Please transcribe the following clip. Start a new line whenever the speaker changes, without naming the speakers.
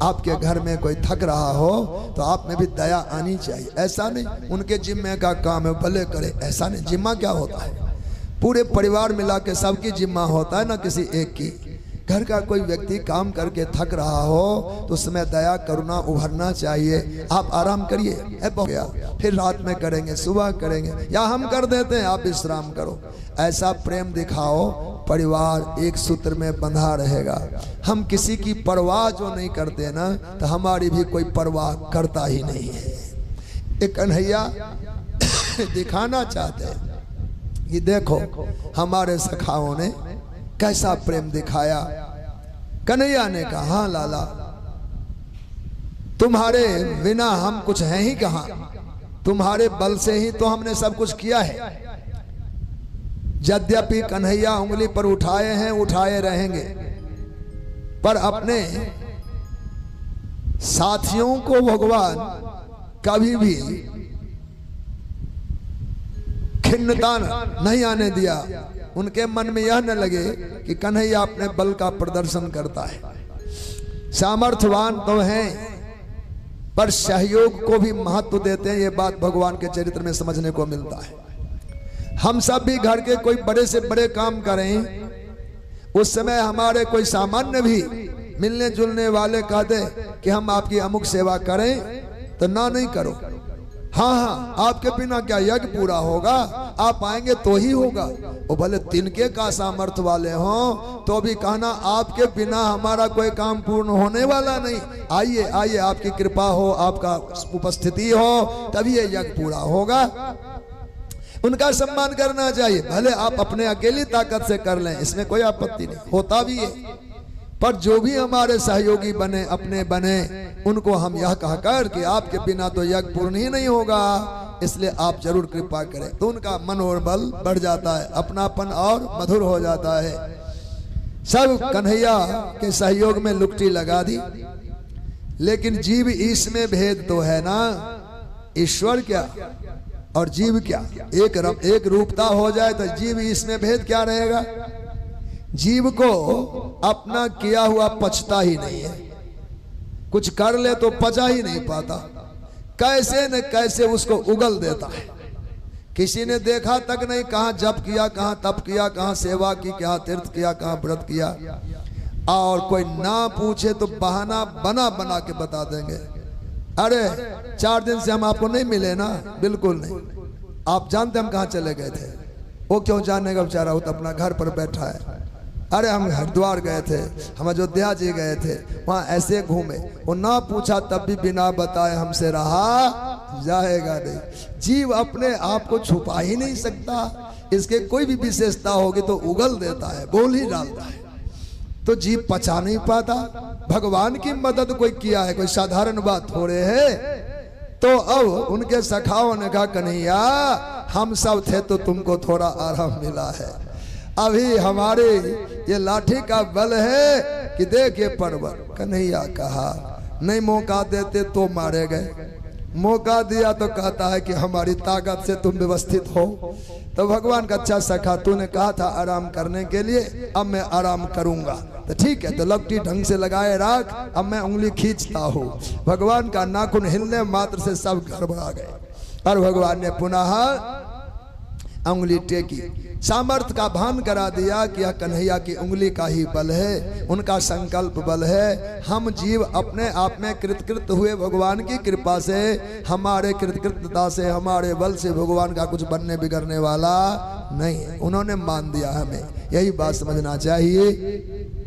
आपके घर में कोई थक रहा हो तो आप में भी दया आनी चाहिए। ऐसा नहीं उनके जिम्मे का काम है भले करे, ऐसा नहीं। जिम्मा क्या होता है? पूरे परिवार मिला के सबकी जिम्मा होता है ना किसी एक की। घर का कोई व्यक्ति काम करके थक रहा हो तो उसमें दया करुणा उभरना चाहिए। आप आराम करिए, फिर रात में करेंगे, सुबह करेंगे, या हम कर देते हैं, आप विश्राम करो। ऐसा प्रेम दिखाओ, परिवार एक सूत्र में बंधा रहेगा। हम किसी की परवाह जो नहीं करते ना तो हमारी भी कोई परवाह करता ही नहीं है। एक कन्हैया दिखाना चाहते हैं कि देखो हमारे सखाओं ने कैसा प्रेम दिखाया। कन्हैया ने कहा, हाँ लाला, तुम्हारे बिना हम कुछ हैं ही कहां, तुम्हारे बल से ही तो हमने सब कुछ किया है। यद्यपि कन्हैया उंगली पर उठाए हैं, उठाए रहेंगे, पर अपने साथियों को भगवान कभी भी खिन्नता नहीं आने दिया। उनके मन में यह न लगे कि कन्हैया अपने बल का प्रदर्शन करता है। सामर्थ्यवान तो हैं पर सहयोग को भी महत्व देते हैं। ये बात भगवान के चरित्र में समझने को मिलता है। हम सब भी घर के कोई बड़े से बड़े काम करें, उस समय हमारे कोई सामान्य भी मिलने जुलने वाले कहते कि हम आपकी अमुक सेवा करें तो ना नहीं करो। हाँ हाँ, आपके बिना क्या यज्ञ पूरा होगा? आप आएंगे तो ही होगा। वो भले तिनके का सामर्थ्य वाले हों तो भी कहना आपके बिना हमारा कोई काम पूर्ण होने वाला नहीं। आइए आइए, आपकी कृपा हो, आपका उपस्थिति हो, तभी ये यज्ञ पूरा होगा। उनका सम्मान करना चाहिए। भले आप अपने अकेली ताकत से कर लें, इसमें कोई आपत्ति नहीं, होता भी है। पर जो भी हमारे सहयोगी बने, अपने बने, उनको हम यह कहकर कि आपके बिना तो यज्ञ पूर्ण ही नहीं होगा, इसलिए आप जरूर कृपा करें, तो उनका मनोबल बढ़ जाता है, अपनापन और मधुर हो जाता है। सब कन्हैया के सहयोग में लुकटी लगा दी। लेकिन जीव इसमें भेद तो है ना, ईश्वर क्या और जीव क्या एक रूपता हो जाए तो जीव इसमें भेद क्या रहेगा? जीव को अपना किया हुआ पचता ही नहीं है, कुछ कर ले तो पचा ही नहीं पाता, कैसे न कैसे उसको उगल देता है। किसी ने देखा तक नहीं, कहां जप किया, कहां तप किया, कहां सेवा की, कहां तीर्थ किया, कहां व्रत किया। और कोई ना पूछे तो बहाना बना बना के बता देंगे, अरे 4 दिन से हम आपको नहीं मिले ना। बिल्कुल नहीं, आप जानते हम कहां चले गए थे। वो क्यों जानने का बेचारा, वो तो अपना घर पर बैठा है। अरे हम हरिद्वार गए थे, हम अयोध्या जी गए थे, वहां ऐसे घूमे। वो ना पूछा तब भी बिना बताए हमसे रहा जाएगा नहीं। जीव अपने आप को छुपा ही नहीं सकता, इसके कोई भी विशेषता होगी तो उगल देता है, बोल ही डालता है। तो जीव पचा नहीं पाता। भगवान की मदद कोई किया है, कोई साधारण बात हो रहे है। तो अब उनके सखाओं ने कहा, कन्हैया हम सब थे तो तुमको थोड़ा आराम मिला है, अभी हमारे ये लाठी का बल है कि देखिए पर्वत। कन्हैया कहा, नहीं मौका देते तो मारे गए, मौका दिया तो कहता है कि हमारी ताकत से तुम व्यवस्थित हो। तो भगवान का अच्छा सखा, तूने कहा था आराम करने के लिए, अब मैं आराम करूंगा। तो ठीक है, तो लपटी ढंग से लगाए रख, अब मैं उंगली खींचता हूँ। भगवान का नाखून हिलने मात्र से सब गड़बड़ा गए और भगवान ने पुनः उंगली टेकी, सामर्थ्य का भान करा दिया कि यह कन्हैया की उंगली का ही बल है, उनका संकल्प बल है। हम जीव अपने आप में कृतकृत हुए भगवान की कृपा से, हमारे कृतकृतता से, हमारे बल से भगवान का कुछ बनने बिगड़ने वाला नहीं है। उन्होंने मान दिया, हमें यही बात समझना चाहिए।